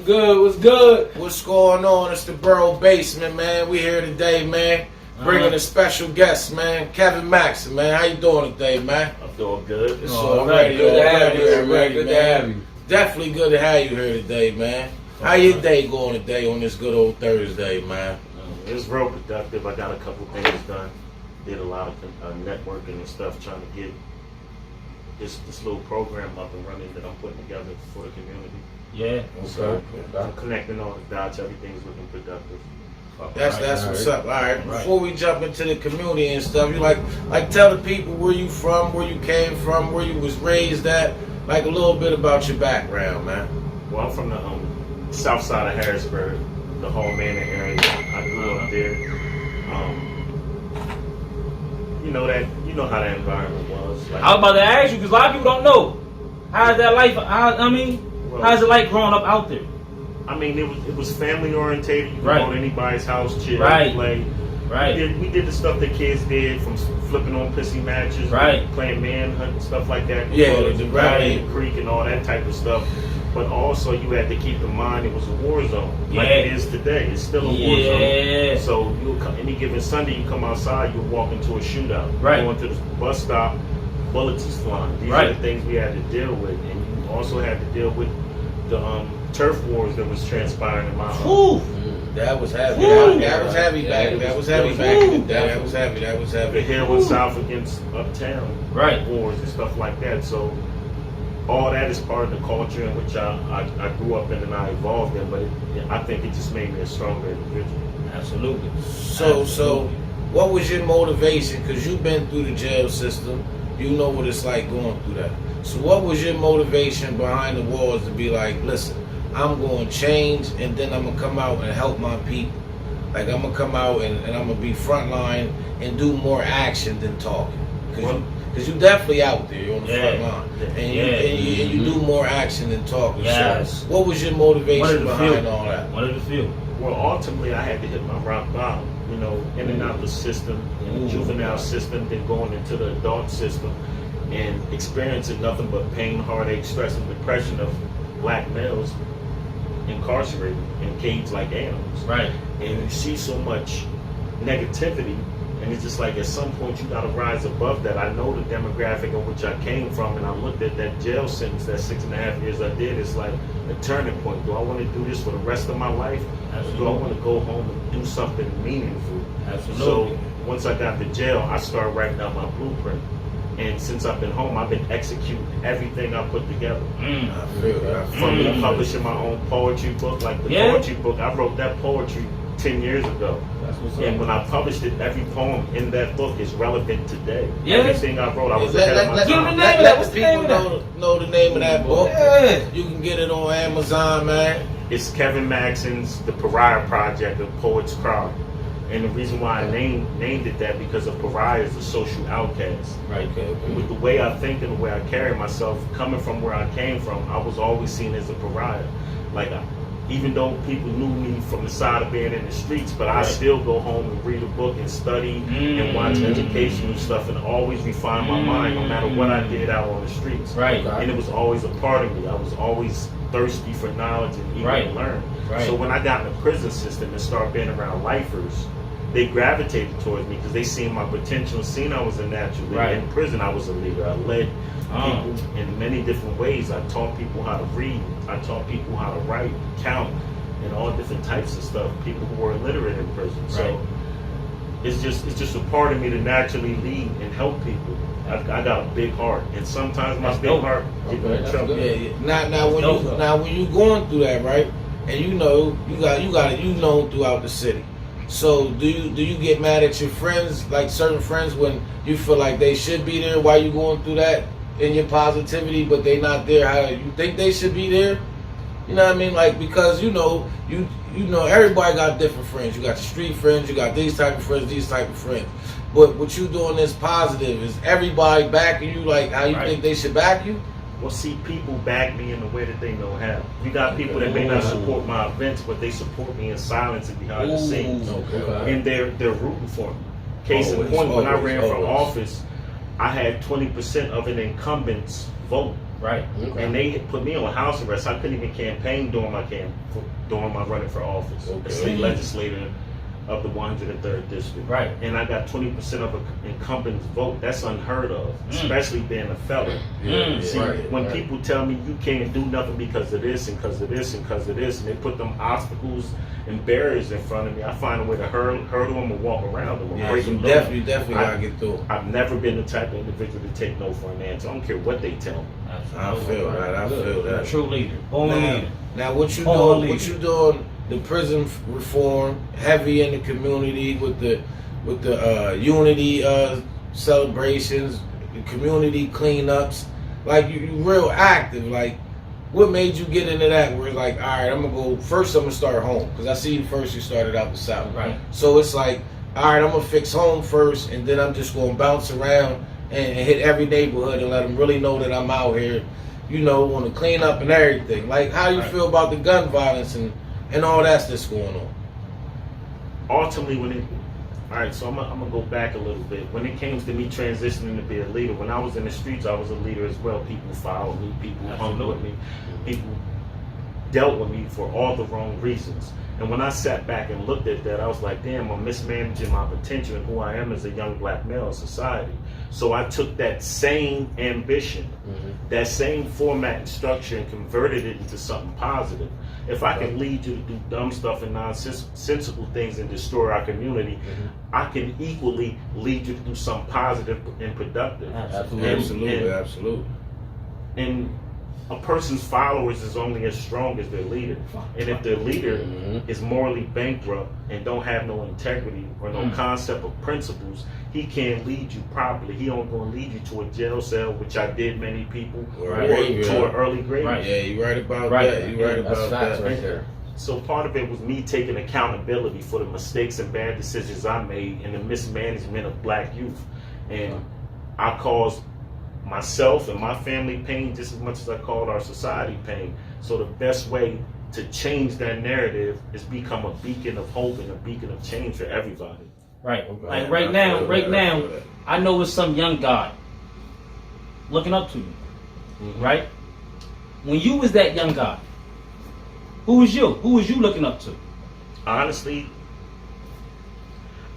good? What's good? What's going on? It's the Borough Basement, man. We here today, man. Bringing a special guest, man. KEV MAXSON, man. How you doing today, man? I'm doing good. It's Already, good to have you here, man. Good to have you. Definitely good to have you here today, man. How your day going today on this good old Thursday, man? It was real productive. I got a couple things done. Did a lot of networking and stuff, trying to get this little program up and running that I'm putting together for the community. Yeah. So I'm connecting all the dots. Everything's looking productive. That's what's up. All right. Before we jump into the community and stuff, you like tell the people where you from, where you came from, where you was raised at, like a little bit about your background, man. Well, I'm from the south side of Harrisburg, the Hall Manor area. I grew up there. You know how that environment was. Like, I was about to ask you because a lot of people don't know. How's that life? How's it like growing up out there? I mean, it was family orientated. You could Right. go to anybody's house, chill, Right. play. Right. We did the stuff that kids did, from flipping on pissy matches, Right. playing manhunt and stuff like that. Yeah, the right. creek and all that type of stuff. But also, you had to keep in mind it was a war zone, like Yeah. it is today. It's still a war zone. Yeah. So any given Sunday, you come outside, you walk into a shootout. Right. Going to the bus stop, bullets is flying. These Right. are the things we had to deal with, and you also had to deal with the turf wars that was transpiring in my home. That was heavy. Ooh. That was heavy back. That was heavy back in the day. That was heavy. That was The heavy. hill and south against uptown Right. wars and stuff like that. So all that is part of the culture in which I grew up in and I evolved in. But I think it just made me a stronger individual. Absolutely. So, what was your motivation? Because you've been through the jail system. You know what it's like going through that. So, what was your motivation behind the walls to be like, listen, I'm going to change, and then I'm going to come out and help my people. Like, I'm going to come out and I'm going to be frontline and do more action than talking. Because you definitely out there, you're on the front line. And you do more action than talking. Yes. So, what was your motivation behind all that? What did it feel? Well, ultimately, I had to hit my rock bottom. You know, in and out the system, in the juvenile system, then going into the adult system, and experiencing nothing but pain, heartache, stress, and depression of black males incarcerated in cages like animals. Right. And you see so much negativity, and it's just like at some point you gotta rise above that. I know the demographic in which I came from, and I looked at that jail sentence, that 6.5 years I did, it's like a turning point. Do I want to do this for the rest of my life? Absolutely. Or do I want to go home and do something meaningful? Absolutely. So once I got to jail, I started writing out my blueprint. And since I've been home, I've been executing everything I put together. I feel that. From publishing my own poetry book, like the poetry book, I wrote that poetry 10 years ago. That's what's And up. when I published it, every poem in that book is relevant today. Yes. Everything I wrote, I was ahead of my Let time. the people know the name of that book. Yeah. You can get it on Amazon, man. It's KEV MAXSON's The Pariah Project of Poets Cry. And the reason why I named it that, because a pariah is a social outcast. Right. With the way I think and the way I carry myself, coming from where I came from, I was always seen as a pariah. Like, even though people knew me from the side of being in the streets, but I still go home and read a book and study and watch educational stuff and always refine my mind no matter what I did out on the streets. Right. And it was always a part of me. I was always thirsty for knowledge and eager to learn. Right. So when I got in the prison system and started being around lifers, they gravitated towards me because they seen my potential, seen I was a natural leader. Right. In prison, I was a leader. I led people in many different ways. I taught people how to read. I taught people how to write, count, and all different types of stuff. People who were illiterate in prison. So it's just a part of me to naturally lead and help people. I got a big heart, and sometimes my big heart get me in trouble. Now when you going through that, right? And you know throughout the city. So do you get mad at your friends, like certain friends, when you feel like they should be there while you going through that in your positivity, but they not there how you think they should be there? You know what I mean? Like, because you know everybody got different friends. You got your street friends, you got these type of friends, these type of friends. But what you doing is positive. Is everybody backing you like how you think they should back you? Well, see, people back me in the way that they know how. You got people that may not support my events, but they support me in silence and behind the scenes. And they're rooting for me. Case in point, when I ran for office, I had 20% of an incumbent's vote Right. Okay. And they put me on house arrest. I couldn't even campaign during my running for office. Okay. A state legislator of the 103rd district. Right. And I got 20% of an incumbent's vote. That's unheard of, especially being a felon. See, when people tell me you can't do nothing because of this and because of this and because of this, and they put them obstacles and barriers in front of me, I find a way to hurdle them or walk around them or break them down. You definitely gotta get through. I've never been the type of individual to take no for an answer. I don't care what they tell me. I feel that. I feel that. True leader. Born leader. Now, what you doing? What you doing? The prison reform, heavy in the community with the unity celebrations, the community cleanups. Like you real active. Like, what made you get into that? Where it's like, all right, I'm gonna start home, because I see you first. You started out the South, right? So it's like, all right, I'm gonna fix home first, and then I'm just gonna bounce around and hit every neighborhood and let them really know that I'm out here. You know, want to clean up and everything. Like, how do you feel about the gun violence and all that's going on? Ultimately, so I'm gonna go back a little bit. When it came to me transitioning to be a leader, when I was in the streets, I was a leader as well. People followed me, people hung with me, people dealt with me for all the wrong reasons. And when I sat back and looked at that, I was like, damn, I'm mismanaging my potential and who I am as a young black male in society. So I took that same ambition, that same format and structure, and converted it into something positive. If I can lead you to do dumb stuff and nonsensical things and destroy our community, I can equally lead you to do something positive and productive. Absolutely. And a person's followers is only as strong as their leader. And if their leader is morally bankrupt and don't have no integrity or no concept of principles, he can't lead you properly. He don't going to lead you to a jail cell, which I did many people, or to an early grave. Right. Yeah, you're right about that. You're right about that. Right there. So part of it was me taking accountability for the mistakes and bad decisions I made and the mismanagement of black youth. And I caused myself and my family pain just as much as I called our society pain. So the best way to change that narrative is become a beacon of hope and a beacon of change for everybody. Right. Like right now, I know it's some young guy looking up to you. Right? When you was that young guy, who was you? Who was you looking up to? Honestly,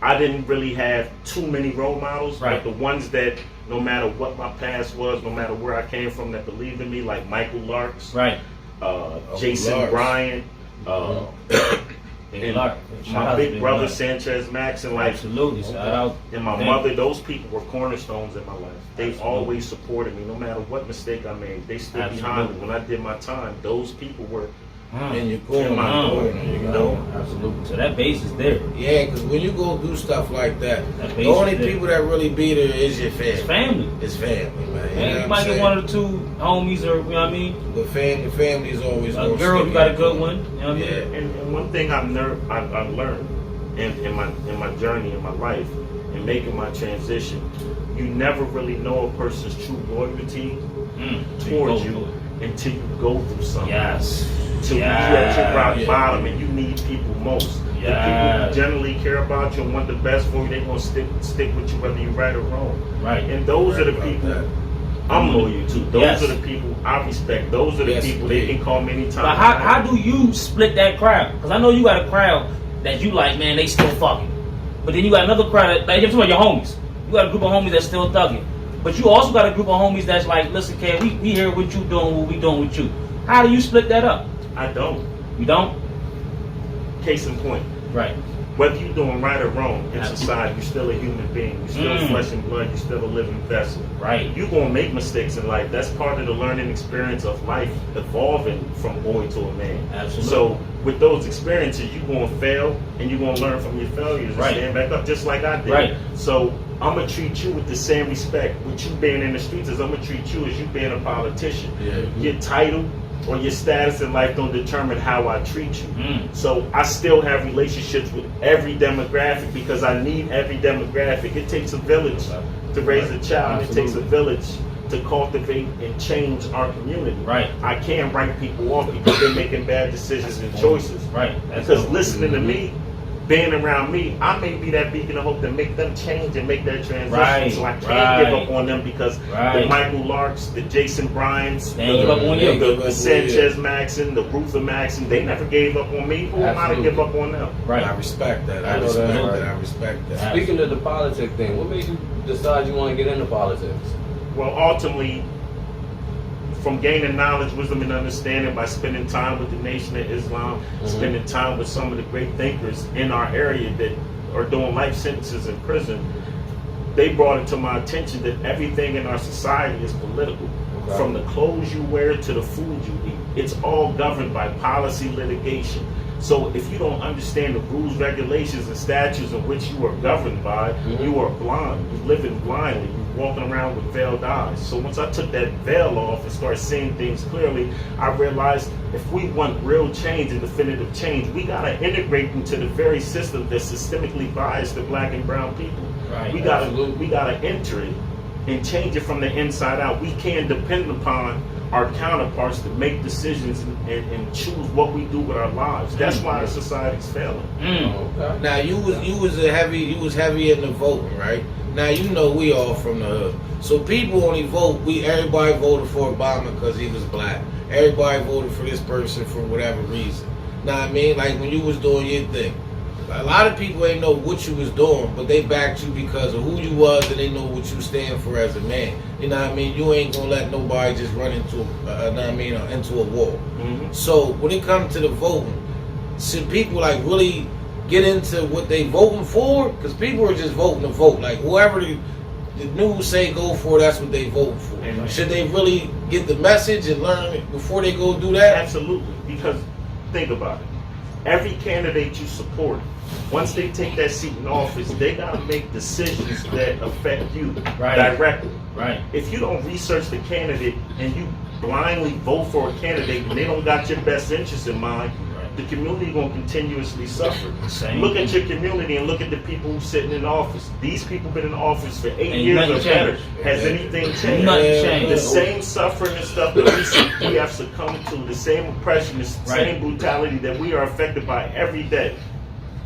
I didn't really have too many role models, but the ones that, no matter what my past was, no matter where I came from, that believed in me, like Michael Larks, Jason Bryant, and my big brother Sanchez Maxson, like, absolutely, shout out. And my mother, those people were cornerstones in my life. They always supported me, no matter what mistake I made. They stood behind me when I did my time. Those people were in your corner, you know. Absolutely. So that base is there. Yeah, because when you go do stuff like that, the only people that really be there is your family. It's family. It's family, man. You might get one or two homies, or you know what I mean. But family is always a girl. You got a good one. You know what I mean? And one thing I've learned in my journey in my life and making my transition, you never really know a person's true loyalty towards you until you go through something. Yes. Till you're at your rock bottom and you need people most. The people who generally care about you and want the best for you, they're going to stick with you whether you're right or wrong. Right. And those are the people I'm loyal to. Those are the people I respect. Those are the people they can call me anytime. But how do you split that crowd? Because I know you got a crowd that you like, man, they still fucking. But then you got another crowd, like you're talking about your homies. You got a group of homies that's still thugging. But you also got a group of homies that's like, listen, Kev, we hear what you doing, what we doing with you. How do you split that up? I don't. You don't? Case in point. Right. Whether you're doing right or wrong in society, you're still a human being. You're still flesh and blood. You're still a living vessel. Right. You're going to make mistakes in life. That's part of the learning experience of life, evolving from boy to a man. Absolutely. So with those experiences, you're going to fail and you're going to learn from your failures and stand back up just like I did. Right. So I'm going to treat you with the same respect. With you being in the streets, as I'm going to treat you as you being a politician. Yeah. Your title or your status in life don't determine how I treat you. So I still have relationships with every demographic because I need every demographic. It takes a village to raise a child. Absolutely. It takes a village to cultivate and change our community. Right. I can't write people off because they're making bad decisions and choices. Right. Because listening to me being around me, I may be that beacon of hope to make them change and make that transition. Right, So I can't give up on them because right. the Michael Larks, the Jason Bryants, They ain't give up on you. the Sanchez Maxson, the Ruther Maxson, they never gave up on me. Who am I to give up on them? Right. I respect that. I I know respect that, that. right. I respect that. Speaking of the politics thing, what made you decide you want to get into politics? Well, ultimately, from gaining knowledge, wisdom, and understanding by spending time with the Nation of Islam, spending time with some of the great thinkers in our area that are doing life sentences in prison, they brought it to my attention that everything in our society is political. Okay. From the clothes you wear to the food you eat, it's all governed by policy litigation. So if you don't understand the rules, regulations, and statutes in which you are governed by, you are blind. You live in blindly. You're walking around with veiled eyes. So once I took that veil off and started seeing things clearly, I realized if we want real change and definitive change, we got to integrate into the very system that's systemically biased to black and brown people. Right. We got to enter it and change it from the inside out. We can't depend upon our counterparts to make decisions and choose what we do with our lives. That's why the society's failing. Okay. Now you was heavy in the voting, right? Now you know we all from the hood, so people only vote. Everybody voted for Obama because he was black. Everybody voted for this person for whatever reason. Now I mean, like when you was doing your thing, a lot of people ain't know what you was doing, but they backed you because of who you was and they know what you stand for as a man. You know what I mean? You ain't gonna let nobody just run into into a wall. So when it comes to the voting, should people like really get into what they voting for? Because people are just voting to vote. Like whoever the news say go for, that's what they voting for. Amen. Should they really get the message and learn it before they go do that? Absolutely. Because think about it. Every candidate you support, once they take that seat in office, they gotta make decisions that affect you directly. Right. If you don't research the candidate and you blindly vote for a candidate and they don't got your best interest in mind, the community gonna continuously suffer. Look at your community and look at the people who's sitting in office. These people been in office for 8 years or better. Has anything changed? Nothing changed. The same suffering and stuff that we have succumbed to, the same oppression, the same brutality that we are affected by every day,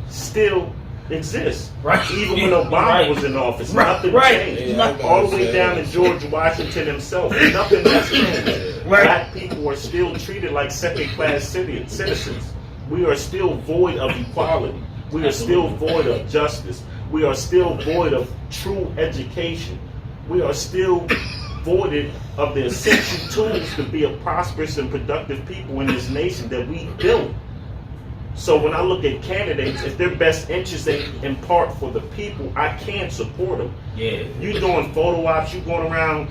still exists. Right. Even when Obama was in office, nothing changed. Yeah, all the way down to George Washington himself, nothing has changed. Black people are still treated like second-class citizens. We are still void of equality. We are still void of justice. We are still void of true education. We are still voided of the essential tools to be a prosperous and productive people in this nation that we built. So when I look at candidates, if their best interest ain't in part for the people, I can't support them. Yeah. You doing photo ops, you going around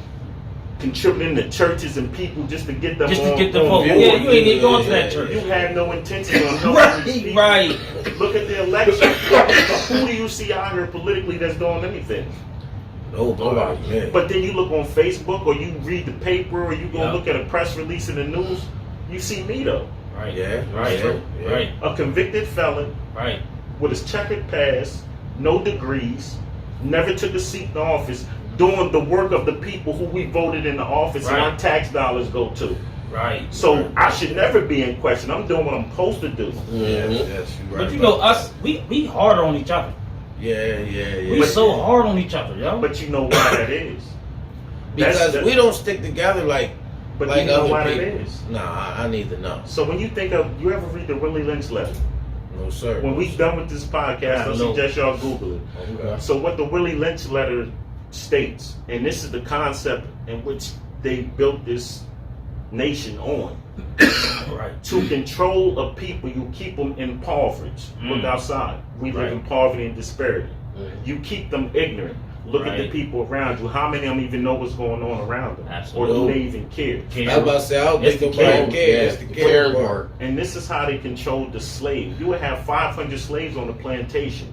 contributing to churches and people just to get them Just on, to get the on vote. board. Yeah, you ain't even going to that church. You have no intention on helping these people. Right. Look at the election. Who do you see out here politically that's doing anything? Nobody. Yeah. But then you look on Facebook or you read the paper or you go Yeah. look at a press release in the news, you see me though. Right. Yeah. Right. Yeah. Right. A convicted felon Right. with his checkered past, no degrees, never took a seat in office, doing the work of the people who we voted in the office and our tax dollars go to. Right. So I should never be in question. I'm doing what I'm supposed to do. Yes, you're right. But you know us, we harder on each other. Yeah. We so hard on each other, yo. But you know why that is. Because we don't stick together like But you know other why people. that is. Nah, I need to know. So when you think of, you ever read the Willie Lynch letter? No, sir. When we done with this podcast, I suggest y'all Google it. Okay. So what the Willie Lynch letter states, and this is the concept in which they built this nation on. Right. To control a people, you keep them impoverished. Look outside. We live in poverty and disparity. You keep them ignorant. Look at the people around you. How many of them even know what's going on around them? Absolutely. Or do they even care? I was about to say, I don't think nobody cares. It's the care part. And this is how they controlled the slave. You would have 500 slaves on the plantation.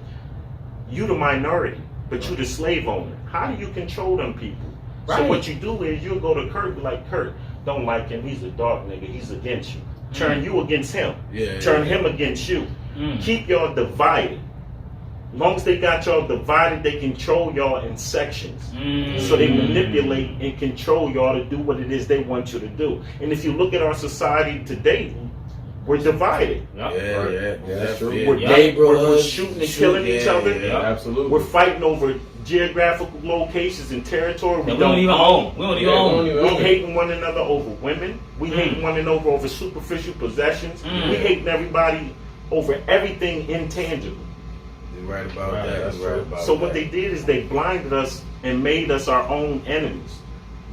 You the minority, but you the slave owner. How do you control them people? Right. So what you do is you'll go to Kurt, be like, Kurt, don't like him, he's a dark nigga, he's against you. Turn you against him. Turn him against you. Keep y'all divided. As long as they got y'all divided, they control y'all in sections. So they manipulate and control y'all to do what it is they want you to do. And if you look at our society today, We're divided. That's true. We're shooting and killing each other. Absolutely. We're fighting over geographical locations and territory we don't even own. We don't even own. We're hating one another over women. We hating one another over superficial possessions. We hating everybody over everything intangible. You're right about that. You're right about so what they did is they blinded us and made us our own enemies.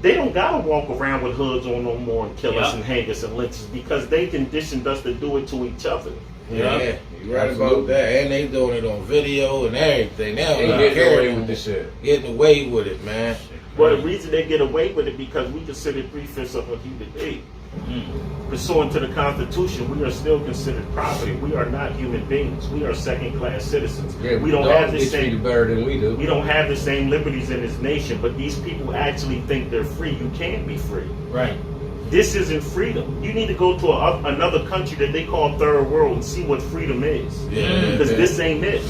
They don't gotta walk around with hoods on no more and kill us and hang us and lynch us because they conditioned us to do it to each other. Yeah, you're right about that. And they doing it on video and everything. Now they getting away with this shit. Getting away with it, man. Well, the reason they get away with it because we consider 3/5 of a human being. Pursuant to the Constitution, we are still considered property. We are not human beings. We are second-class citizens. Yeah, we don't have the same. Treated better than we do. We don't have the same liberties in this nation. But these people actually think they're free. You can't be free. Right. This isn't freedom. You need to go to another country that they call third world and see what freedom is. Because this ain't it.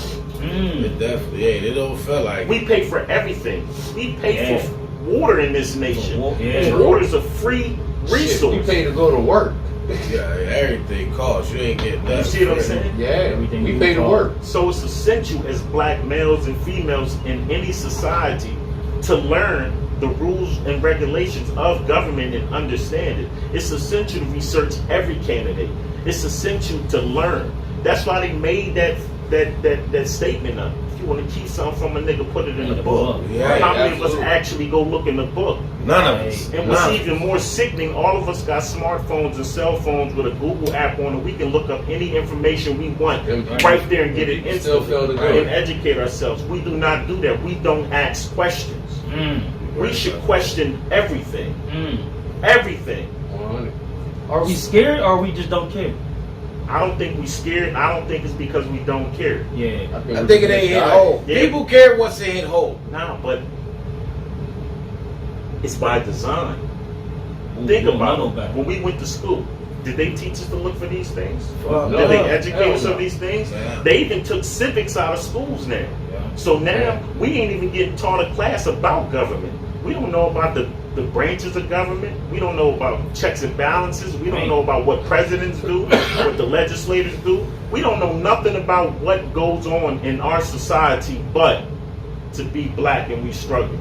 It definitely, it don't feel like we pay for everything. We pay for water in this nation. And water's a free resource. You pay to go to work. Everything costs. You ain't getting that. You see what I'm saying? Yeah, everything we pay to work. So it's essential as black males and females in any society to learn the rules and regulations of government and understand it. It's essential to research every candidate. It's essential to learn. That's why they made that statement up. If you want to keep something from a nigga, put it in the book. How many of us actually go look in the book? None of us. And what's even more sickening, all of us got smartphones and cell phones with a Google app on it. We can look up any information we want right there and get it instantly and educate ourselves. We do not do that. We don't ask questions. We should question everything. Everything. Are we scared or we just don't care? I don't think we scared. I don't think it's because we don't care. Yeah. I think it ain't hit home. People care once they hit home. Nah, but it's by design. Think about it. When we went to school, did they teach us to look for these things? Did they educate us on these things? They even took civics out of schools now. So now we ain't even getting taught a class about government. We don't know about the branches of government. We don't know about checks and balances. We don't know about what presidents do, what the legislators do. We don't know nothing about what goes on in our society but to be black and we struggle.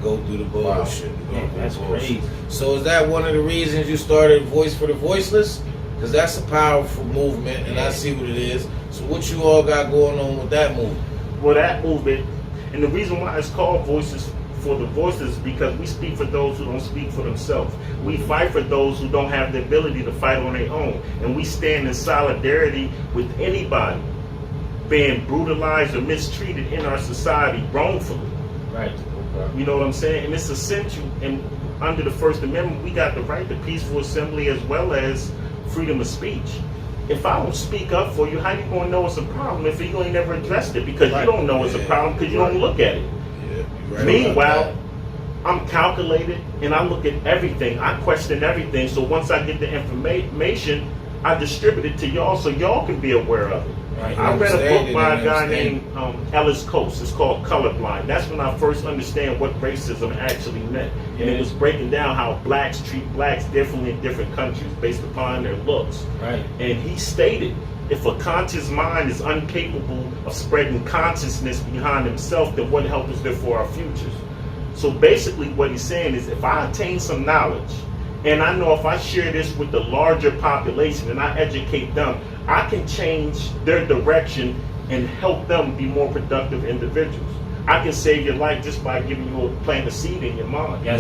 Go through the bullshit. That's crazy. So is that one of the reasons you started Voice for the Voiceless? Because that's a powerful movement and I see what it is. So what you all got going on with that movement? Well, that movement, and the reason why it's called Voices for the Voiceless is because we speak for those who don't speak for themselves. We fight for those who don't have the ability to fight on their own. And we stand in solidarity with anybody being brutalized or mistreated in our society wrongfully. Right. You know what I'm saying? And it's essential. And under the First Amendment, we got the right to peaceful assembly as well as freedom of speech. If I don't speak up for you, how you gonna know it's a problem if you ain't never addressed it? Because you don't know it's a problem because you don't look at it. Meanwhile, I'm calculated and I look at everything. I question everything. So once I get the information, I distribute it to y'all so y'all can be aware of it. Right. I read a book by a guy named Ellis Coates. It's called Colorblind. That's when I first understand what racism actually meant. And it was breaking down how blacks treat blacks differently in different countries based upon their looks. Right. And he stated, if a conscious mind is incapable of spreading consciousness behind himself, then what help is there for our futures? So basically what he's saying is if I attain some knowledge, and I know if I share this with the larger population and I educate them, I can change their direction and help them be more productive individuals. I can save your life just by giving you plant a seed in your mind. Yes,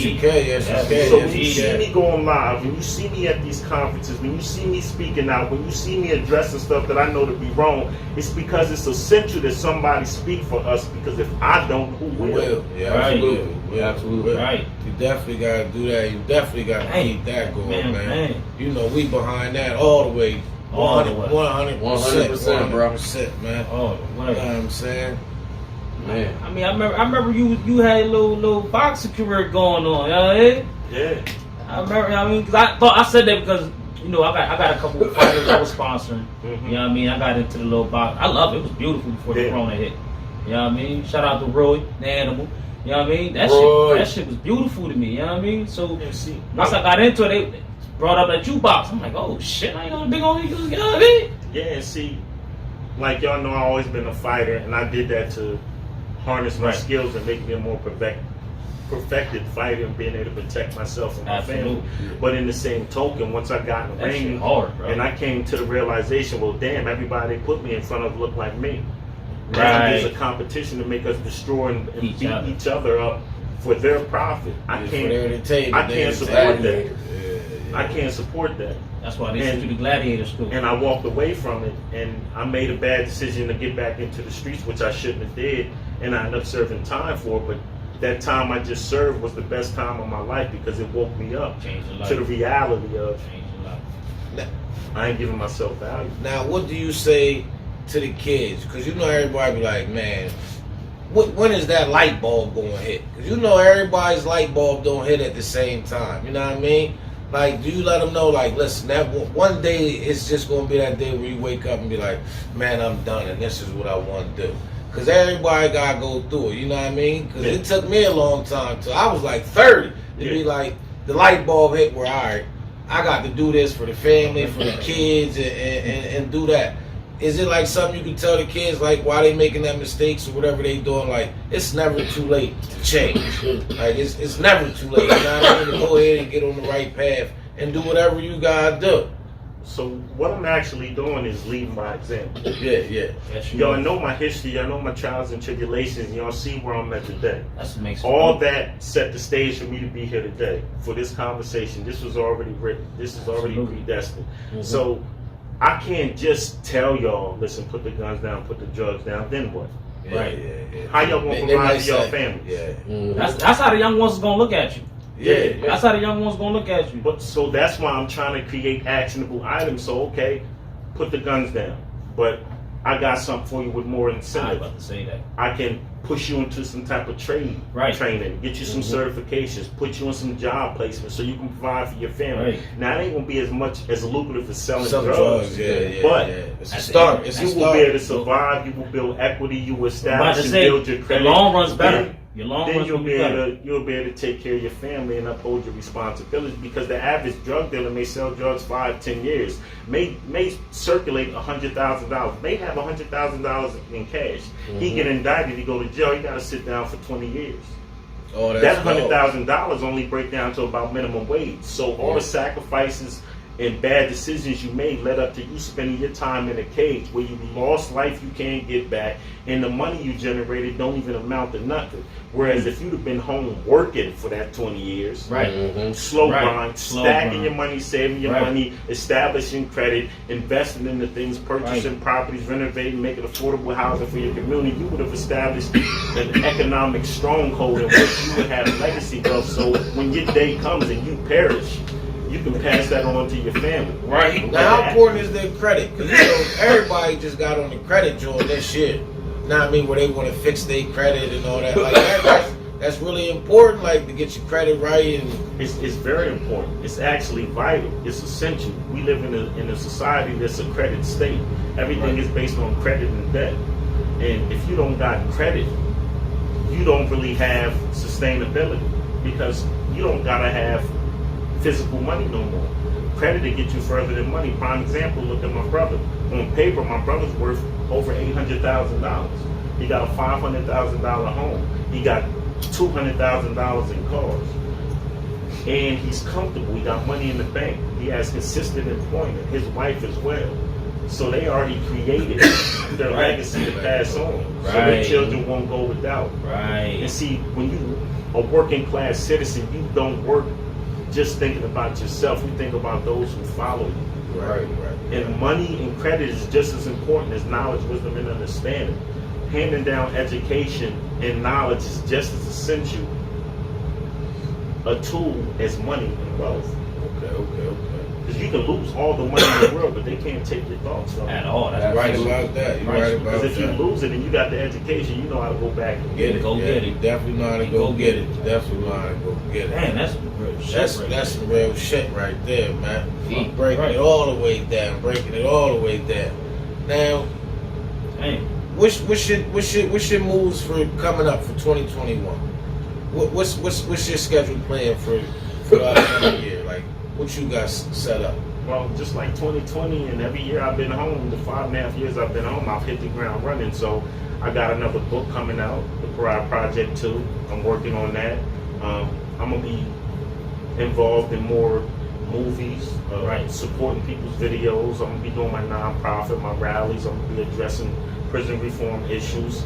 you can. Yes, you can. So when you see me going live, when you see me at these conferences, when you see me speaking out, when you see me addressing stuff that I know to be wrong, it's because it's essential that somebody speak for us. Because if I don't, who will? Yeah, absolutely. Yeah, absolutely. Right. You definitely got to do that. You definitely got to keep that going, man. You know, we behind that all the way. 100%, 100%, bro. 100%, man. Oh, you know what I'm saying? Man. I mean, I remember you had a little boxing career going on. You know what I mean? Yeah. I remember. I mean, because I said that because you know I got a couple of fighters I was sponsoring. You know what I mean? I got into the little box. I love it. It was beautiful before the Corona hit. You know what I mean? Shout out to Roy, the animal. You know what I mean? That shit was beautiful to me. You know what I mean? So once I got into it, brought up that jukebox. I'm like, oh shit, I ain't gonna big on you, you know what I mean? Yeah, and see, like y'all know, I've always been a fighter, and I did that to harness my skills and make me a more perfected fighter and being able to protect myself and my family. But in the same token, once I got in the ring, and I came to the realization, well, damn, everybody they put me in front of looked like me. Now there's a competition to make us destroy and beat each other up for their profit. I can't support that. I can't support that. That's why they sent you to gladiator school. And I walked away from it, and I made a bad decision to get back into the streets, which I shouldn't have did, and I ended up serving time for it. But that time I just served was the best time of my life because it woke me up to the reality of I ain't giving myself value. Now, what do you say to the kids? Because you know everybody be like, man, when is that light bulb going to hit? Because you know everybody's light bulb don't hit at the same time. You know what I mean? Like, do you let them know, like, listen, that one day it's just going to be that day where you wake up and be like, man, I'm done and this is what I want to do. Because everybody got to go through it, you know what I mean? Because it took me a long time till I was like 30 to be like, the light bulb hit where, all right, I got to do this for the family, for the kids, and do that. Is it like something you can tell the kids, like, why they making that mistakes or whatever they doing? Like, it's never too late to change. Like, it's never too late. You know what I mean? To go ahead and get on the right path and do whatever you gotta do. So what I'm actually doing is leading by example. Yeah. Y'all know my history. Y'all know my trials and tribulations. Y'all see where I'm at today. That's what makes all that set the stage for me to be here today for this conversation. This was already written. This is already predestined. So I can't just tell y'all, listen, put the guns down, put the drugs down, then what? How y'all gonna provide for your families? That's how the young ones is gonna look at you. That's how the young ones gonna look at you. But so that's why I'm trying to create actionable items. So okay, put the guns down, but I got something for you with more incentive. I was about to say that. I can push you into some type of training, get you some certifications, put you in some job placements so you can provide for your family. Now it ain't gonna be as much as lucrative as selling drugs, but it's a start. You will be able to survive. You will build equity. You will establish and build your credit. The long run's better. Then you'll be able to take care of your family and uphold your responsibilities, because the average drug dealer may sell drugs 5-10 years, may circulate $100,000, may have $100,000 in cash. He get indicted, he go to jail, he got to sit down for 20 years. That $100,000 only break down to about minimum wage. So all the sacrifices and bad decisions you made led up to you spending your time in a cage where you lost life you can't get back, and the money you generated don't even amount to nothing. Whereas if you'd have been home working for that 20 years, slow grind, stacking your money, saving your money, establishing credit, investing in the things, purchasing properties, renovating, making affordable housing for your community, you would have established an economic stronghold in which you would have legacy wealth. So when your day comes and you perish, you can pass that on to your family. Now, how important is their credit? Because everybody just got on the credit joint this year. You know what I mean? Where they want to fix their credit and all that. Like that's really important. Like to get your credit right. And it's very important. It's actually vital. It's essential. We live in a society that's a credit state. Everything is based on credit and debt. And if you don't got credit, you don't really have sustainability, because you don't gotta have physical money no more. Credit to get you further than money. Prime example, look at my brother. On paper, my brother's worth over $800,000. He got a $500,000 home. He got $200,000 in cars. And he's comfortable. He got money in the bank. He has consistent employment. His wife as well. So they already created their legacy to pass on. So their children won't go without. And see, when you a working class citizen, you don't work just thinking about yourself. You think about those who follow you. And money and credit is just as important as knowledge, wisdom, and understanding. Handing down education and knowledge is just as essential a tool as money and wealth. Because you can lose all the money in the world, but they can't take your thoughts from at all. That's right about that. You're right about that. Because if you lose it and you got the education, you know how to go back and get it. Get it. You definitely know how to go get it. Definitely know how to go get it. Man, that's some real shit. That's some real shit right there, man. Breaking it all the way down. Now, what's your moves for coming up for 2021? What's your schedule plan for the upcoming year? Like, What you got set up? Well, just like 2020, and every year I've been home, the 5.5 years I've been home, I've hit the ground running. So I got another book coming out, The Pride Project 2. I'm working on that. I'm going to be involved in more movies, supporting people's videos. I'm going to be doing my nonprofit, my rallies. I'm going to be addressing prison reform issues.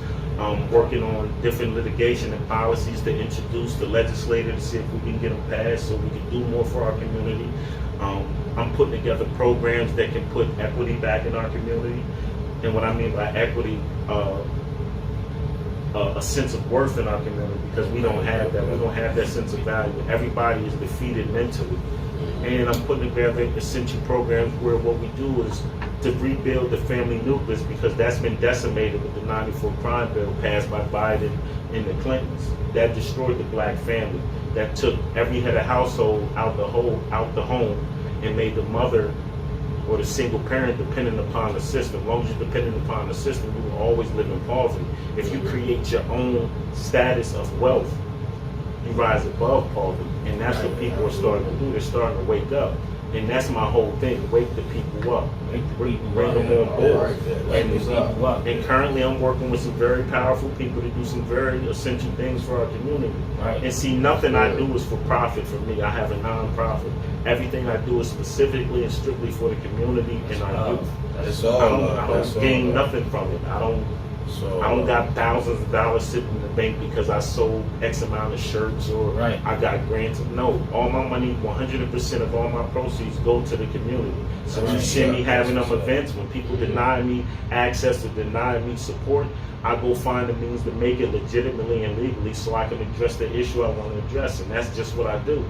Working on different litigation and policies to introduce the legislator to see if we can get them passed so we can do more for our community. I'm putting together programs that can put equity back in our community. And what I mean by equity, a sense of worth in our community, because we don't have that. We don't have that sense of value. Everybody is defeated mentally. And I'm putting together essential programs where what we do is to rebuild the family nucleus, because that's been decimated with the 94 crime bill passed by Biden and the Clintons. That destroyed the black family. That took every head of household out the home and made the mother or the single parent dependent upon the system. As long as you're dependent upon the system, you will always live in poverty. If you create your own status of wealth, you rise above poverty. And that's what people are starting to do. They're starting to wake up. And that's my whole thing, wake the people up, bring them on board. And currently I'm working with some very powerful people to do some very essential things for our community. Right. And see, nothing I do is for profit for me. I have a non-profit. Everything I do is specifically and strictly for the community and our youth. I don't gain nothing from it. I don't got thousands of dollars sitting in the bank because I sold X amount of shirts or I got grants. No, all my money, 100% of all my proceeds go to the community. So when you see me having them events, when people deny me access or deny me support, I go find the means to make it legitimately and legally so I can address the issue I want to address. And that's just what I do.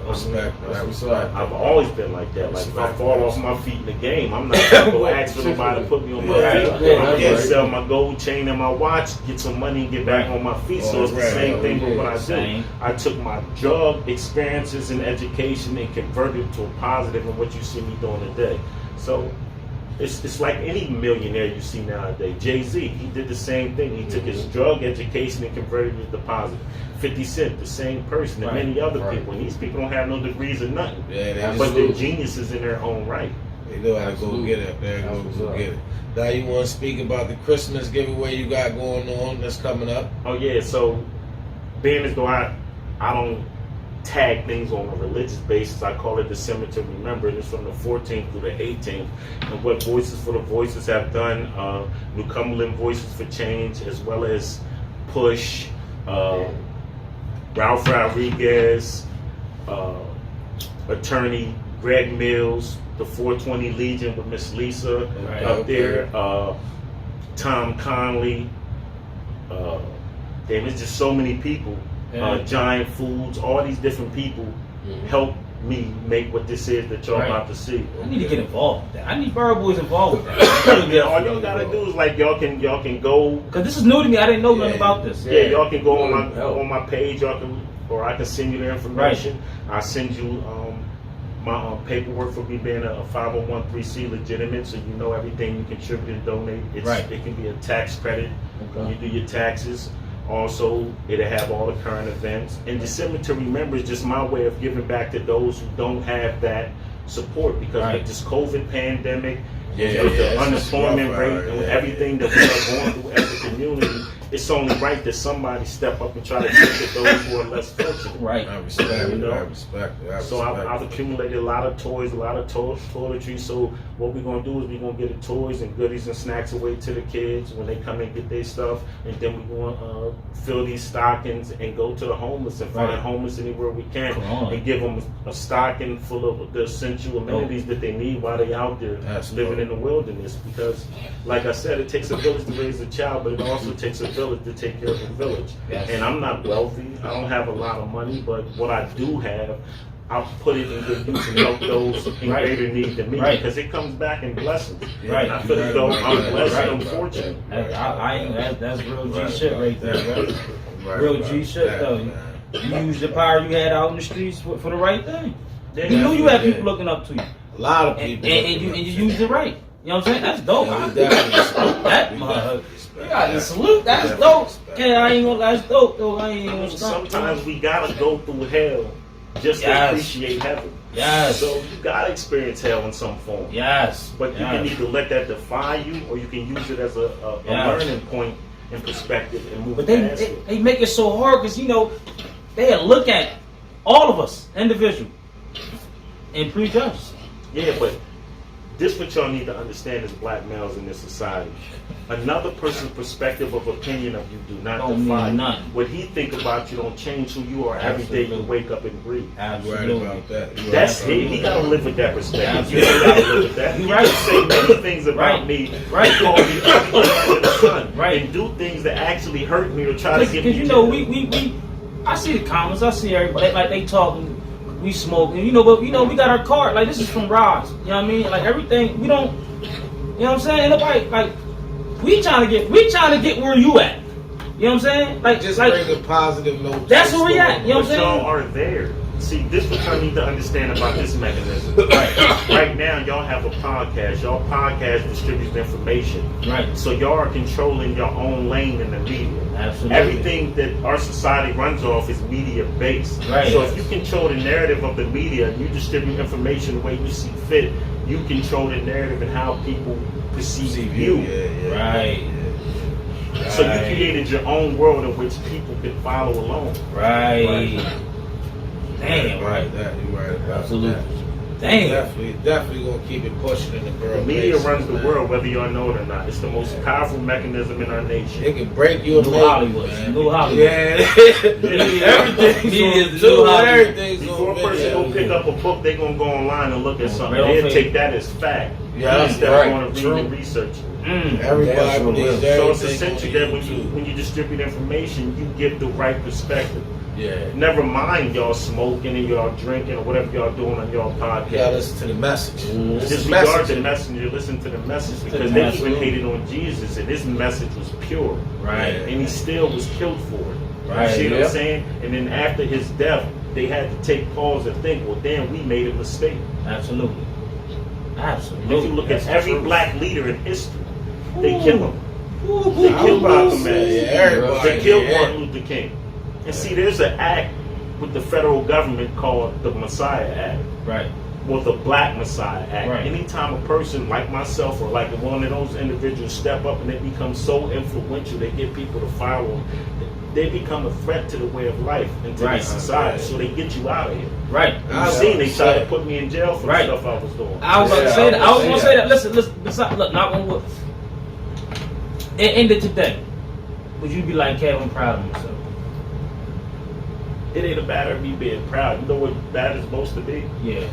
I've always been like that. Like if I fall off my feet in the game, I'm not going to go ask for nobody to put me on my feet. I'm going to sell my gold chain and my watch, get some money and get back on my feet. So it's the same thing with what I do. I took my drug experiences and education and converted it to a positive in what you see me doing today. So it's like any millionaire you see nowadays. Jay-Z, he did the same thing. He took his drug education and converted it to positive. 50 Cent, the same person, and many other people. And these people don't have no degrees or nothing. But they're geniuses in their own right. They know how to go get it. Go get it. Now you want to speak about the Christmas giveaway you got going on that's coming up? Oh yeah, so being as though I don't tag things on a religious basis, I call it December to Remember. It's from the 14th through the 18th. And what Voices for the Voices have done, New Cumberland Voices for Change, as well as Push, Ralph Rodriguez, attorney Greg Mills, the 420 Legion with Miss Lisa up there, Tom Conley, there's just so many people. Giant Foods, all these different people help me make what this is that y'all about to see. I need to get involved with that. I need Borough Boys involved with that. All y'all gotta do is like y'all can go, because this is new to me. I didn't know nothing about this. Yeah, y'all can go on my page. Y'all can, or I can send you the information. I'll send you my paperwork for me being a 501(c)(3) legitimate, so you know everything you contribute and donate. It can be a tax credit when you do your taxes. Also, it'll have all the current events. And December to Remember is just my way of giving back to those who don't have that support, because with this COVID pandemic, with the unemployment rate, and with everything that we are going through as a community, it's only right that somebody step up and try to benefit those who are less fortunate. I respect it. I respect it. So I've accumulated a lot of toys, a lot of toiletries. So what we're going to do is we're going to get the toys and goodies and snacks away to the kids when they come and get their stuff. And then we're going to fill these stockings and go to the homeless and find homeless anywhere we can and give them a stocking full of the essential amenities that they need while they're out there living in the wilderness. Because, like I said, it takes a village to raise a child, but it also takes a village to take care of the village. And I'm not wealthy. I don't have a lot of money, but what I do have, I'll put it in good use and help those in greater need than me, because it comes back in blessings. And I feel as though I'm blessed and I'm fortunate. That's real G shit right there, bro. Real G shit though. You use the power you had out in the streets for the right thing. You knew you had people looking up to you. A lot of people. And you used it right. You know what I'm saying? That's dope. That motherfucker. You got to salute. That's dope. Yeah, I ain't gonna. That's dope though. I ain't gonna stop. Sometimes we gotta go through hell just to appreciate heaven. Yes. So you gotta experience hell in some form. Yes. But you can either let that define you, or you can use it as a learning point and perspective and move But past it. they make it so hard because, you know, they look at all of us, individual, and prejudge. Yeah, but this what y'all need to understand as black males in this society. Another person's perspective of opinion of you do not define none. What he think about you don't change who you are every day you wake up and breathe. Absolutely. Right about that. That's it. He gotta live with that perspective. You don't gotta live with that. You can say many things about me, call me under the sun, and do things that actually hurt me or try to get me. Because you know, I see the comments, I see everybody like they talking. We smoke, and you know, but we got our card. Like, this is from Ross. You know what I mean? Like, everything we don't. You know what I'm saying? Nobody, like, we trying to get where you at. You know what I'm saying? Like, just bring a positive note. That's where we at. You know what I'm saying? Y'all are there. See, this is what y'all need to understand about this mechanism. Right now, y'all have a podcast. Y'all podcast distributes information. Right. So y'all are controlling your own lane in the media. Absolutely. Everything that our society runs off is media based. Right. So if you control the narrative of the media, you distribute information the way you see fit, you control the narrative and how people perceive you. Yeah. Right. So you created your own world in which people can follow along. Right. Damn. Right. You're right about Absolutely. that. Damn. Definitely gonna keep it pushing in the Borough The media Basement, runs the man. world, whether y'all know it or not. It's the most powerful mechanism in our nation. It can break you. New Hollywood. New Hollywood. Yeah. Everything's new Hollywood. Everything's Before a person go pick up a book, they gonna go online and look at something. Right on They'll Facebook. take that as fact. Yeah, instead right. of going to read and research. Everybody believes everything. So it's essential that when you distribute information, you give the right perspective. Yeah. Never mind y'all smoking and y'all drinking or whatever y'all doing on y'all podcast. You gotta listen to the message. Disregard the messenger, listen to the message, because they even hated on Jesus and his message was pure. Right. And he still was killed for it. Right. You see what I'm saying? And then after his death, they had to take pause and think, well, damn, we made a mistake. Absolutely. Absolutely. If you look at every black leader in history, they kill him. Ooh. They killed Malcolm X. everybody. They killed Martin Luther King. And see, there's an act with the federal government called the Messiah Act. Right. Or the Black Messiah Act. Right. Anytime a person like myself or like one of those individuals step up and they become so influential, they get people to follow them, they become a threat to the way of life and to the society. So they get you out of here. Right. You've seen they tried to put me in jail for the stuff I was doing. I was about to say that. I was going to say that. Listen. Look, not one word. It ended today. Would you be like, Kev, I'm proud of myself? It ain't a matter of me being proud. You know what that is supposed to be? Yeah.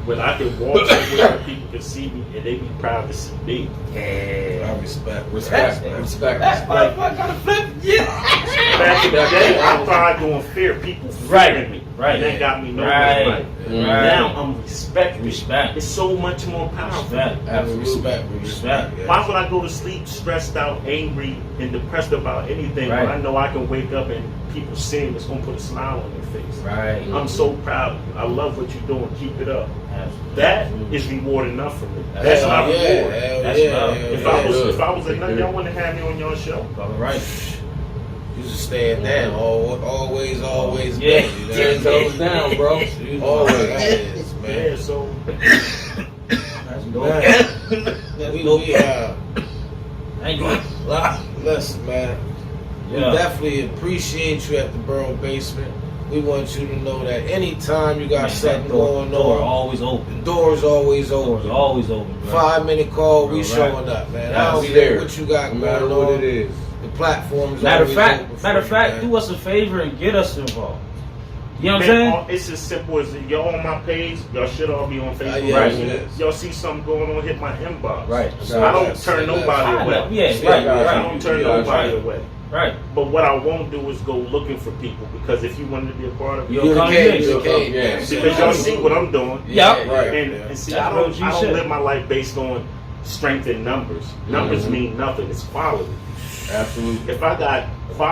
When I can walk somewhere and people can see me and they be proud to see me. Yeah. I respect. That's why I gotta flip. Yeah. Back in the day, I tried doing fear. People fearing me. Right. And that got me nowhere. Right. Now I'm respected. Respect. It's so much more powerful. Respect. Why would I go to sleep stressed out, angry, and depressed about anything when I know I can wake up and people seeing it's gonna put a smile on their face? Right. I'm so proud of you. I love what you're doing. Keep it up. Absolutely. That is reward enough for me. That's my reward. That's love. If I was a nut, y'all wouldn't have me on your show. All right. You just staying down. Always. Yeah. Back, you know? 10 toes down, bro. Always, man. Yeah, so That's dope. Thank you. Listen, man. We definitely appreciate you at the Borough Basement. We want you to know that anytime you got something going Door on, always open. the door's always open. Doors always open. Bro. 5-minute call, we showing up, man. I don't care what you got No going matter on. what it is. The platform's Matter of always fact, open for you, man. do us a favor and get us involved. You know what I'm saying? It's as simple as y'all on my page. Y'all should all be on Facebook. Yeah, Right. yes. Y'all see something going on, hit my inbox. Right. I don't turn nobody away. Yeah, I don't turn nobody away. Right. But what I won't do is go looking for people, because if you wanted to be a part of it, You'll come in. because y'all see what I'm doing. Yeah. And see, I don't live my life based on strength in numbers. Numbers mean nothing. It's quality. Absolutely. If I got a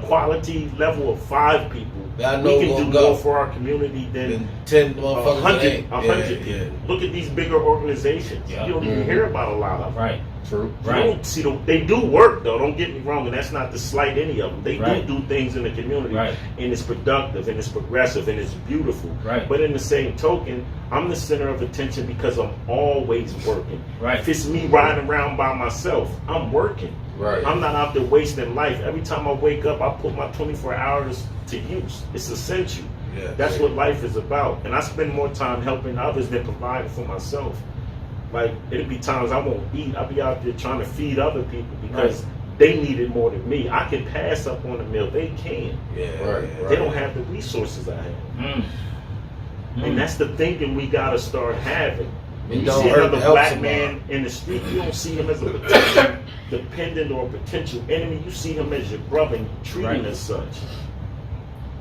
quality level of 5 people, we can do more for our community than 10 motherfuckers. 100 people. Look at these bigger organizations. Yeah. You don't even hear about a lot of them. Right. True. You don't see they do work though. Don't get me wrong, and that's not to slight any of them. They do things in the community, and it's productive, and it's progressive, and it's beautiful. Right. But in the same token, I'm the center of attention because I'm always working. Right. If it's me riding around by myself, I'm working. Right. I'm not out there wasting life. Every time I wake up, I put my 24 hours to use. It's essential. Yeah, That's what life is about. And I spend more time helping others than providing for myself. Like, it'll be times I won't eat. I'll be out there trying to feed other people because they need it more than me. I can pass up on a meal. They can. They don't have the resources I have. And that's the thinking we got to start having. When you see another black man in the street, you don't see him as a potential dependent or a potential enemy. You see him as your brother and you treat him as such.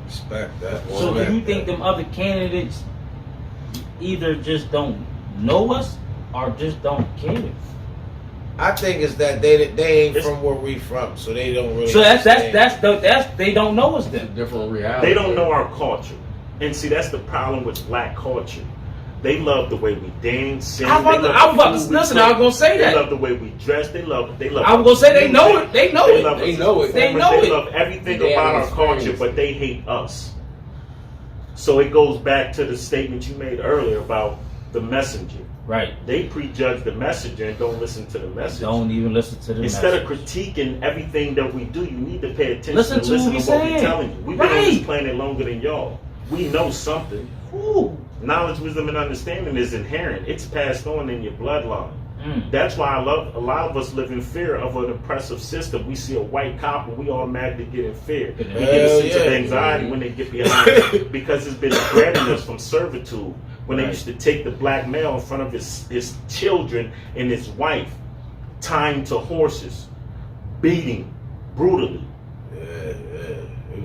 Respect that. So do you think them other candidates either just don't know us or just don't care? I think it's that they ain't from where we from, so they don't really. So that's they don't know us then. Different reality. They don't know our culture, and see that's the problem with black culture. They love the way we dance, sing. I was gonna say that. They love the way we dress. They love. I was gonna say they know it. They know it. They know it. They know it. They love everything about our culture, but they hate us. So it goes back to the statement you made earlier about the messenger. Right. They prejudge the messenger and don't listen to the message. Don't even listen to the Instead message. of critiquing everything that we do, you need to pay attention Listen and to listen what to what we we're saying. telling you. We've been on this planet longer than y'all. We know something. Ooh. Knowledge, wisdom, and understanding is inherent. It's passed on in your bloodline. That's why a lot of us live in fear of an oppressive system. We see a white cop and we automatically get in fear. We get a sense of anxiety when they get behind us because it's been bred in us from servitude. When they used to take the black male in front of his children and his wife, tying to horses, beating brutally,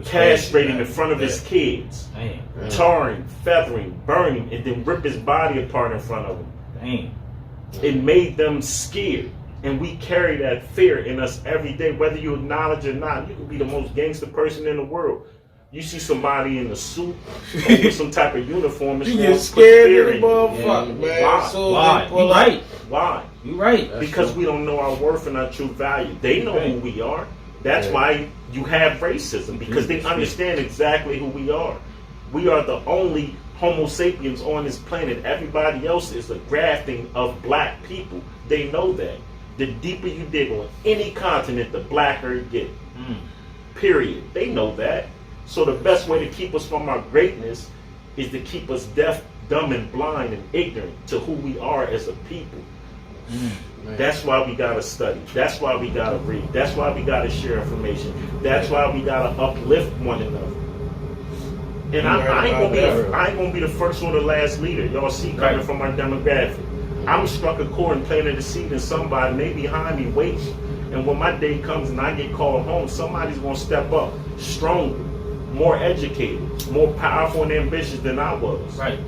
castrating in front of his kids, tarring, feathering, burning, and then rip his body apart in front of him. It made them scared, and we carry that fear in us every day, whether you acknowledge it or not. You could be the most gangster person in the world. You see somebody in a suit or with some type of uniform, you get scared, motherfucker, man. Why? Why? You right. Because we don't know our worth and our true value. They know who we are. That's why you have racism, because they understand exactly who we are. We are the only Homo sapiens on this planet. Everybody else is a grafting of black people. They know that. The deeper you dig on any continent, the blacker it gets. Period. They know that. So the best way to keep us from our greatness is to keep us deaf, dumb, and blind and ignorant to who we are as a people. That's why we gotta study. That's why we gotta read. That's why we gotta share information. That's why we gotta uplift one another. And I ain't gonna be the first or the last leader. Y'all see coming from our demographic. I'm struck a chord and planted a seed in somebody, maybe behind me, waiting. And when my day comes and I get called home, somebody's gonna step up, stronger, more educated, more powerful and ambitious than I was. Right.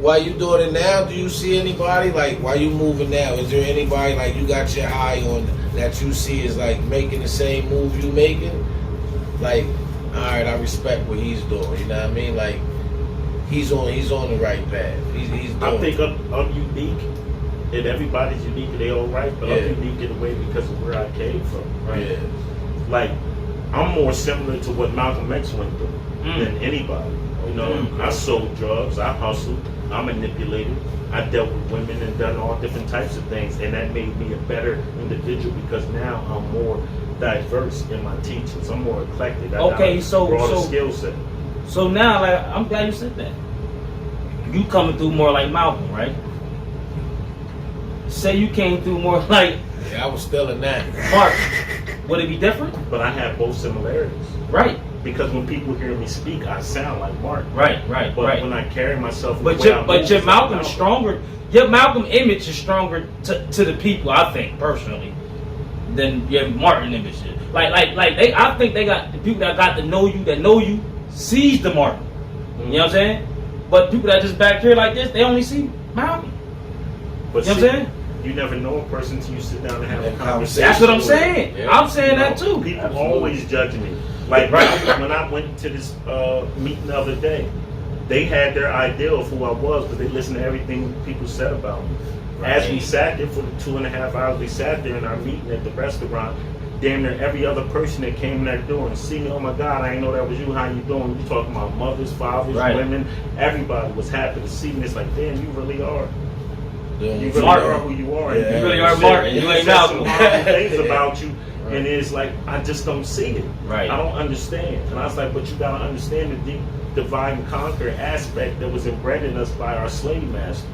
While you doing it now, do you see anybody, like, while you moving now, is there anybody, like, you got your eye on that you see is, like, making the same move you making? Like, all right, I respect what he's doing, you know what I mean? Like, he's on the right path. He's doing I think I'm unique, and everybody's unique and they all right, but I'm unique in a way because of where I came from, right? Yeah. Like, I'm more similar to what Malcolm X went through than anybody. You know, I sold drugs, I hustled, I manipulated, I dealt with women and done all different types of things, and that made me a better individual because now I'm more diverse in my teachings. I'm more eclectic. I got a broader skill set. So now, like, I'm glad you said that. You coming through more like Malcolm, right? Say you came through more like... Yeah, I was still in that. Mark, would it be different? But I have both similarities. Right. Because when people hear me speak, I sound like Mark. Right. But when I carry myself... But your Malcolm stronger... Your Malcolm image is stronger to the people, I think, personally, than your Martin image is. I think they got... The people that got to know you, sees the Martin. You know what I'm saying? But people that just back here like this, they only see Malcolm. But you know what I'm saying? You never know a person until you sit down and have a conversation. That's what I'm saying. Yeah. I'm saying that too. People always judge me. Like when I went to this meeting the other day, they had their idea of who I was, but they listened to everything people said about me. As we sat there for the 2.5 hours, we sat there in our meeting at the restaurant. Damn near every other person that came in that door and see me, oh my God, I didn't know that was you. How you doing? You talking about mothers, fathers, women. Everybody was happy to see me. It's like, damn, you really are. You really are who you are. Yeah, you really are Martin. You ain't Malcolm. Things about you. And it's like, I just don't see it. Right. I don't understand. And I was like, but you got to understand the deep divide and conquer aspect that was inbred in us by our slave masters.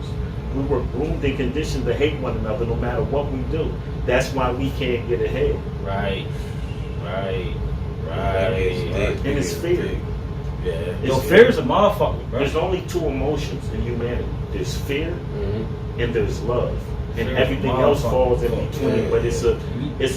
We were groomed and conditioned to hate one another no matter what we do. That's why we can't get ahead. Right. And it's fear. Yeah. Yo, fear is a motherfucker, bro. There's only two emotions in humanity. There's fear and there's love. And everything else falls in between. But it's a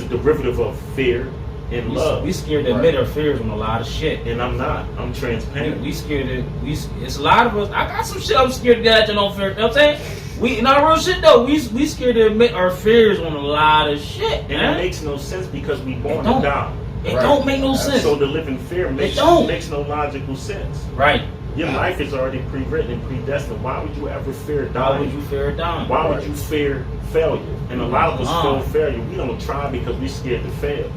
derivative of fear and love. We scared to admit our fears on a lot of shit. And I'm not. I'm transparent. We scared to, it's a lot of us. I got some shit I'm scared to get at you on fear. You know what I'm saying? In our real shit though, we scared to admit our fears on a lot of shit, man. And it makes no sense because we born to die. It don't make no sense. So to live in fear makes no logical sense. Right. Your life is already pre-written and predestined. Why would you ever fear dying? Why would you fear dying? Why would you fear failure? And a lot of us fear failure. We don't try because we're scared to fail.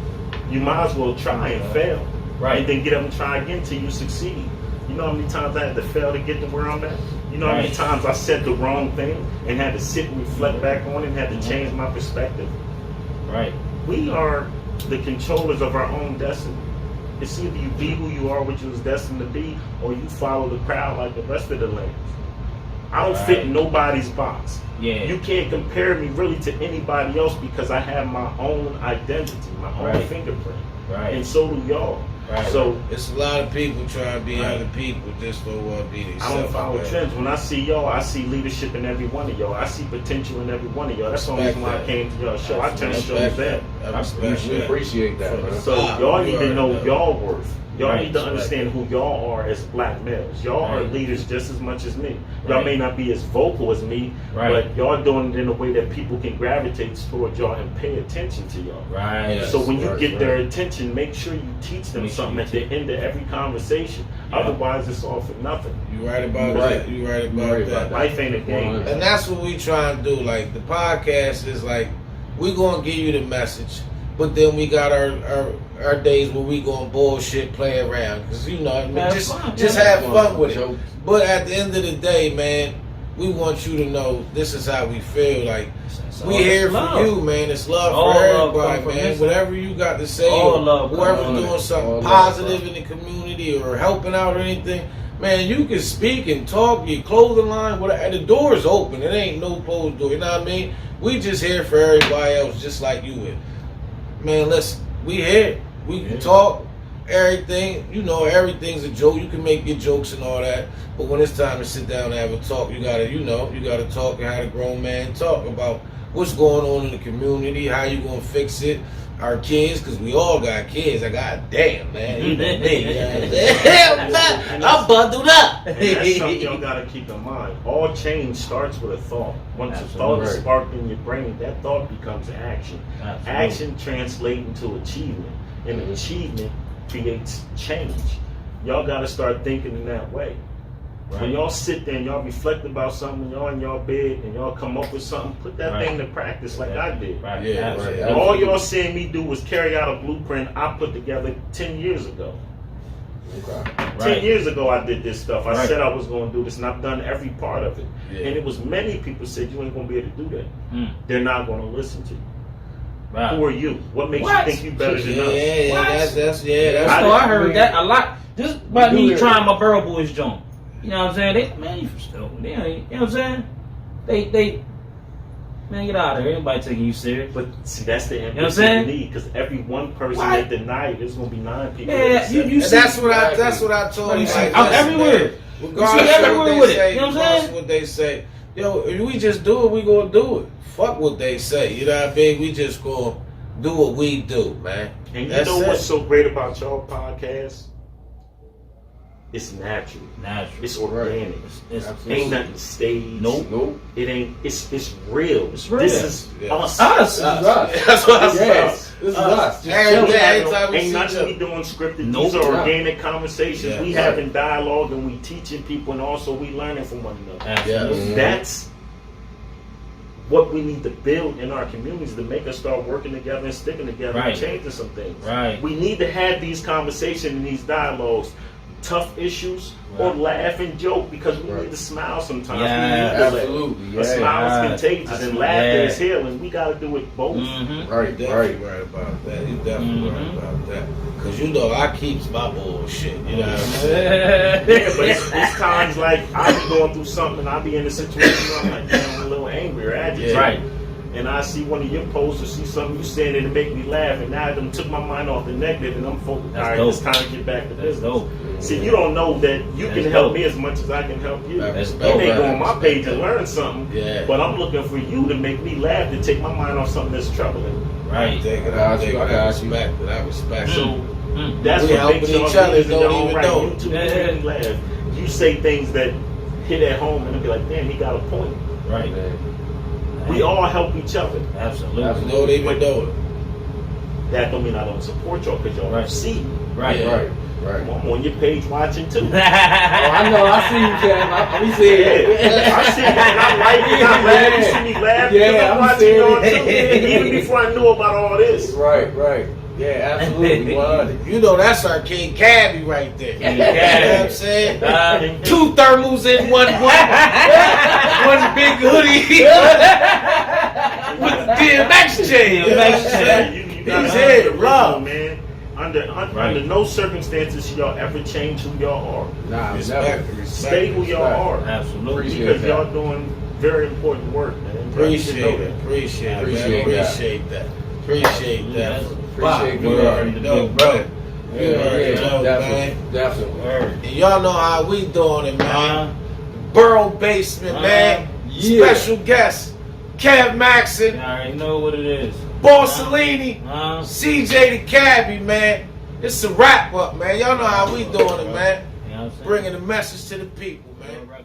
You might as well try and fail. Right. And then get up and try again until you succeed. You know how many times I had to fail to get to where I'm at? You know how many times I said the wrong thing and had to sit and reflect back on it and had to change my perspective? Right. We are the controllers of our own destiny. It's either you be who you are, which you was destined to be, or you follow the crowd like the rest of the lanes. I don't fit in nobody's box. Yeah. You can't compare me really to anybody else because I have my own identity, my own fingerprint. Right. And so do y'all. Right. So it's a lot of people trying to be other people just for what be themselves. I don't follow trends. When I see y'all, I see leadership in every one of y'all. I see potential in every one of y'all. That's the only reason why I came to y'all show. I turn shows down. I appreciate that, man. So y'all need to know y'all worth. Y'all need to understand who y'all are as black males. Y'all are leaders just as much as me. Y'all may not be as vocal as me, but y'all doing it in a way that people can gravitate towards y'all and pay attention to y'all. Right. So when you get their attention, make sure you teach them something at the end of every conversation. Otherwise, it's all for nothing. You right about that. You right about that. Life ain't a game. And that's what we try to do. Like the podcast is like, we gonna give you the message. But then we got our days where we gonna bullshit, play around, cause you know, just have fun with it. But at the end of the day, man, we want you to know this is how we feel. Like we here for you, man. It's love for everybody, man. Whatever you got to say, whoever's doing something positive in the community or helping out or anything, man, you can speak and talk. Your clothing line, whatever. The door is open. It ain't no closed door. You know what I mean? We just here for everybody else, just like you would. Man, listen, we here. We can talk everything. You know, everything's a joke. You can make your jokes and all that. But when it's time to sit down and have a talk, you gotta talk and have a grown man talk about what's going on in the community, how you gonna fix it. Our kids, because we all got kids. I got damn, man. You know me. I'm bundled up. And that's something y'all gotta keep in mind. All change starts with a thought. Once a thought is sparked in your brain, that thought becomes action. Action translates into achievement. And achievement creates change. Y'all gotta start thinking in that way. When y'all sit there and y'all reflect about something, y'all in y'all bed and y'all come up with something, put that thing to practice like I did. And all y'all seeing me do was carry out a blueprint I put together 10 years ago. 10 years ago I did this stuff. I said I was going to do this and I've done every part of it. And it was many people said you ain't going to be able to do that. They're not going to listen to you. Who are you? What makes you think you better than us? That's I heard that a lot. Just about me trying my Borough Boys joint. You know what I'm saying? You from Steelton. They ain't, you know what I'm saying? They man, get out of here. Anybody taking you serious? But see, that's the ambition you need, because every one person that deny it, there's gonna be 9 people. Yeah, you see, that's what I told you. Like, I'm everywhere. Regardless of what they say, regardless of what they say, yo, if we just do it, we gonna do it. Fuck what they say. You know what I mean? We just gonna do what we do, man. And you know what's so great about y'all podcast? It's natural. It's organic. It's ain't nothing staged. Nope. It ain't. It's real. It's real. This is us. That's what I said. This is us. Ain't nothing we doing scripted. These are organic conversations. We having dialogue and we teaching people, and also we learning from one another. Absolutely. what we need to build in our communities to make us start working together and sticking together and changing some things. Right. We need to have these conversations and these dialogues, tough issues, or laugh and joke, because we need to smile sometimes. Yeah, we need to absolutely. A smile is contagious and laughter is healing. We got to do it both. Right, definitely right about that. You definitely right about that. Cause you know I keeps my bullshit. You know what I'm saying? Yeah, but it's times like I be going through something and I be in a situation where I'm like, damn, I'm a little angry or agitated. Right. And I see one of your posts or see something you saying and it make me laugh, and now I done took my mind off the negative and I'm focused. All right, it's time to get back to business. Dope. See, you don't know that you can help me as much as I can help you. That's You dope, may go right. on my page and learn something, but I'm looking for you to make me laugh, to take my mind off something that's troubling. Right. I respect it. I respect it. So that's we what helping makes y'all each other, leaders in your don't own even right. know. You two make me laugh. You say things that hit at home and it'll be like, damn, he got a point. Right. We all help each other. Absolutely. Don't even know it. That don't mean I don't support y'all, because y'all see. Right. Right. I'm on your page watching too. I know, I see you, Cam. We see it. I see you, and I like it. I'm glad you see me laugh. Yeah, because I'm I'm watching y'all seeing too. it. Even before I knew about all this. Right. Yeah, absolutely. 100. You know that's our King Cabby right there. King You know what Cabby. I'm saying? 2 thermals in one big hoodie with the DMX chain. You know what I'm saying? You gotta He's have here, the love. rhythm, man. Under no circumstances should y'all ever change who y'all are. Nah, Respect, never. Stay who y'all are. Absolutely. Appreciate Because that. y'all doing very important work, man. Appreciate You know it. Appreciate that. Appreciate Appreciate that. Appreciate that. Appreciate You good. already know, bro. You already know, man. Definitely. And y'all know how we doing it, man. Borough Basement, man. Yeah. Special guest, KEV MAXSON, I already know what it is. Borsellini, CJ the Cabby, man. It's a wrap up, man. Y'all know how we doing it, man. You know what I'm saying? Bringing the message to the people, man. Right.